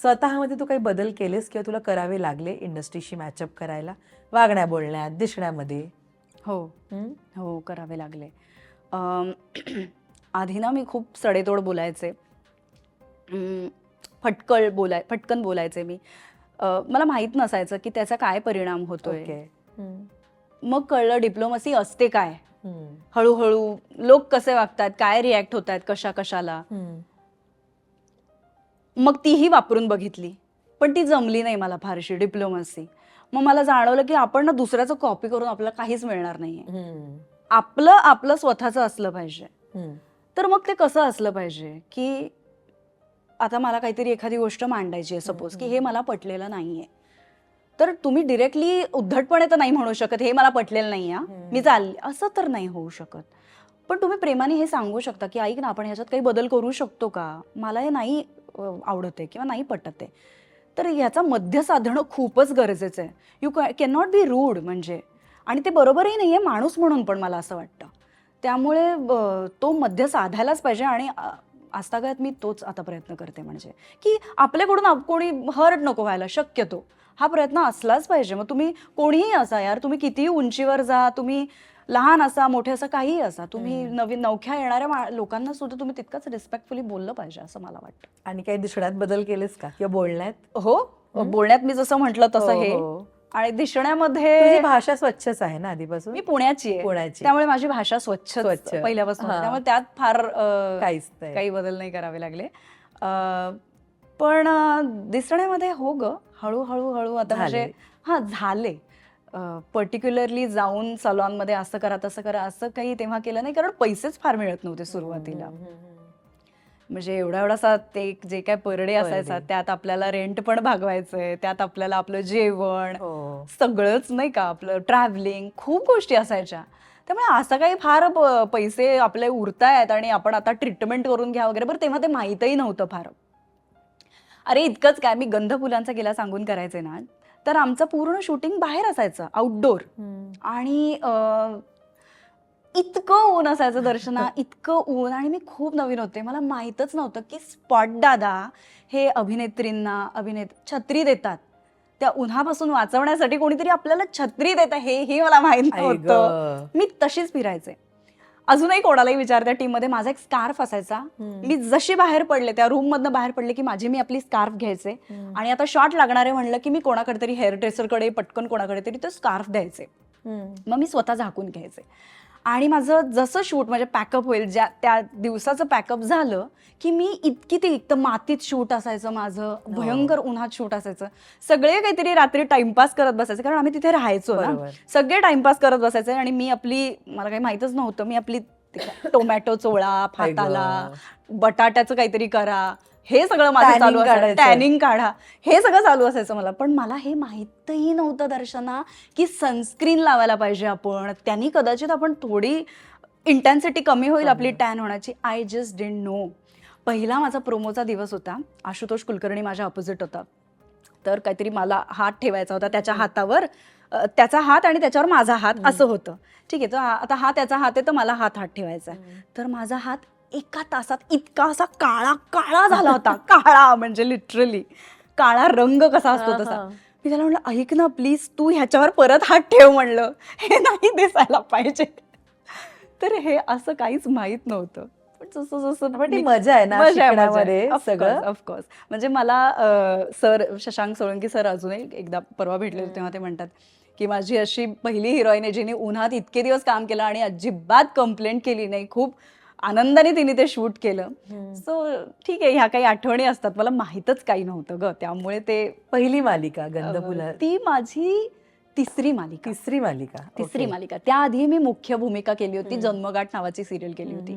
स्वतःमध्ये तू काही बदल केलेस किंवा तुला करावे लागले इंडस्ट्रीशी मॅचअप करायला, वागण्या बोलण्यात, दिसण्यामध्ये? हो हो, करावे लागले. आधी ना मी खूप सडेतोड बोलायचे, फटकन बोलायचे मी. मला माहीत नसायचं की त्याचा काय परिणाम होतोय. मग कळलं डिप्लोमसी असते काय. हळूहळू लोक कसे वागतात, काय रिॲक्ट होत आहेत कशा कशाला. मग तीही वापरून बघितली, पण ती जमली नाही मला फारशी डिप्लोमसी. मग मला जाणवलं की आपण ना दुसऱ्याचं कॉपी करून आपल्याला काहीच मिळणार नाहीये. आपलं स्वतःचं असलं पाहिजे. तर मग ते कसं असलं पाहिजे की आता मला काहीतरी एखादी गोष्ट मांडायची आहे सपोज, की हे मला पटलेलं नाहीये, तर तुम्ही डिरेक्टली उद्धटपणे तर नाही म्हणू शकत हे मला पटलेलं नाही मी चालली, असं तर नाही होऊ शकत. पण तुम्ही प्रेमाने हे सांगू शकता की ऐक ना, आपण ह्याच्यात काही बदल करू शकतो का, मला हे नाही आवडत आहे किंवा नाही पटत आहे. तर ह्याचा मध्य साधणं खूपच गरजेचं आहे. You can not be rude म्हणजे. आणि ते बरोबरही नाही आहे माणूस म्हणून, पण मला असं वाटतं. त्यामुळे तो मध्य साधायलाच पाहिजे. आणि आजतागायत मी तोच आता प्रयत्न करते, म्हणजे की आपल्याकडून कोणी हर्ट नको व्हायला शक्यतो, हा प्रयत्न असलाच पाहिजे. मग तुम्ही कोणीही असा यार, तुम्ही कितीही उंचीवर जा, तुम्ही लहान असा मोठे असा काहीही असा, तुम्ही नवीन नवख्या येणाऱ्या लोकांना सुद्धा तुम्ही तितकंच रिस्पेक्टफुली बोललं पाहिजे असं मला वाटतं. आणि काही दिसण्यात बदल केलेस का किंवा बोलण्यात? हो, बोलण्यात मी जसं म्हटलं तसं हे. आणि दिसण्यामध्ये भाषा स्वच्छच आहे ना आधीपासून? मी पुण्याची आहे, त्यामुळे माझी भाषा स्वच्छ पहिल्यापासून, त्यामुळे त्यात फार काही बदल नाही करावे लागले. पण दिसण्यामध्ये हो ग, हळूहळू आता म्हणजे झाले. पर्टिक्युलरली जाऊन सलॉनमध्ये असं करा तसं करा असं काही तेव्हा केलं नाही, कारण पैसेच फार मिळत नव्हते सुरुवातीला. म्हणजे एवढासा ते जे काय पर डे असायचा, त्यात आपल्याला रेंट पण भागवायचंय, त्यात आपल्याला आपलं जेवण सगळंच नाही का, आपलं ट्रॅव्हलिंग, खूप गोष्टी असायच्या. त्यामुळे असं काही फार पैसे आपले उरतायत आणि आपण आता ट्रीटमेंट करून घ्या वगैरे, बरं तेव्हा ते माहीतही नव्हतं फार. अरे इतकंच काय, मी गंध फुलांचा गेला सांगून करायचे ना, तर आमचं पूर्ण शूटिंग बाहेर असायचं, आउटडोर. आणि इतकं ऊन असायचं दर्शना, इतकं ऊन. आणि मी खूप नवीन होते, मला माहीतच नव्हतं की स्पॉट दादा हे अभिनेत्रींना छत्री देतात. त्या उन्हापासून वाचवण्यासाठी कोणीतरी आपल्याला छत्री देतं हेही मला माहीत नव्हतं. मी तशीच फिरायचे. अजूनही कोणालाही विचारत्या टीममध्ये माझा एक स्कार्फ असायचा. मी जशी बाहेर पडले, त्या रूम मधनं बाहेर पडले की मी आपली स्कार्फ घ्यायचे आणि आता शॉट लागणारे म्हणलं की मी कोणाकडे तरी हेअर ड्रेसरकडे पटकन कोणाकडे तरी तो स्कार्फ द्यायचे. मग मी स्वतः झाकून घ्यायचे. आणि माझं जसं शूट म्हणजे पॅकअप होईल, त्या दिवसाचं पॅकअप झालं की मी इतकं मातीत शूट असायचं माझं, भयंकर उन्हात शूट असायचं. सगळे काहीतरी रात्री टाइमपास करत बसायचे, कारण आम्ही तिथे राहायचो ना, सगळे टाइमपास करत बसायचे. आणि मी मला काही माहीतच नव्हतं, मी आपली टोमॅटो चोळा हाताला, बटाट्याचं काहीतरी करा, हे सगळं माझं चालू असायचं. टॅनिंग काढा, हे सगळं चालू असायचं मला. पण मला हे माहीतही नव्हतं दर्शना की सनस्क्रीन लावायला पाहिजे आपण, त्यांनी कदाचित आपण थोडी इंटेन्सिटी कमी होईल आपली टॅन होण्याची. I just didn't know. पहिला माझा प्रोमोचा दिवस होता. आशुतोष कुलकर्णी माझ्या ऑपोजिट होता. तर काहीतरी मला हात ठेवायचा होता त्याच्या हातावर, त्याचा हात आणि त्याच्यावर माझा हात असं होतं. ठीक आहे, तर आता हा त्याचा हात आहे तर मला हात ठेवायचा. तर माझा हात एका तासात इतका असा काळा झाला होता. काळा म्हणजे लिटरली काळा रंग कसा असतो तसा. मी त्याला म्हणलं ऐक ना प्लीज, तू ह्याच्यावर परत हात ठेव म्हणलं, हे नाही दिसायला पाहिजे. तर हे असं काहीच माहित नव्हतं. पण जसं मजा आहे ना शिकण्यामध्ये सगळं. ऑफकोर्स. म्हणजे मला सर शशांक सोळंकी सर अजूनही एकदा परवा भेटले तेव्हा ते म्हणतात की माझी अशी पहिली हिरोईन आहे जिने उन्हात इतके दिवस काम केलं आणि अजिबात कंप्लेंट केली नाही, खूप आनंदाने तिने ते शूट केलं. सो ठीक आहे, ह्या काही आठवणी असतात. मला माहीतच काही नव्हतं ग, त्यामुळे ते पहिली मालिका गंध फुला ती माझी तिसरी मालिका. त्याआधी मी मुख्य भूमिका केली होती, जन्मगाठ नावाची सिरियल केली होती.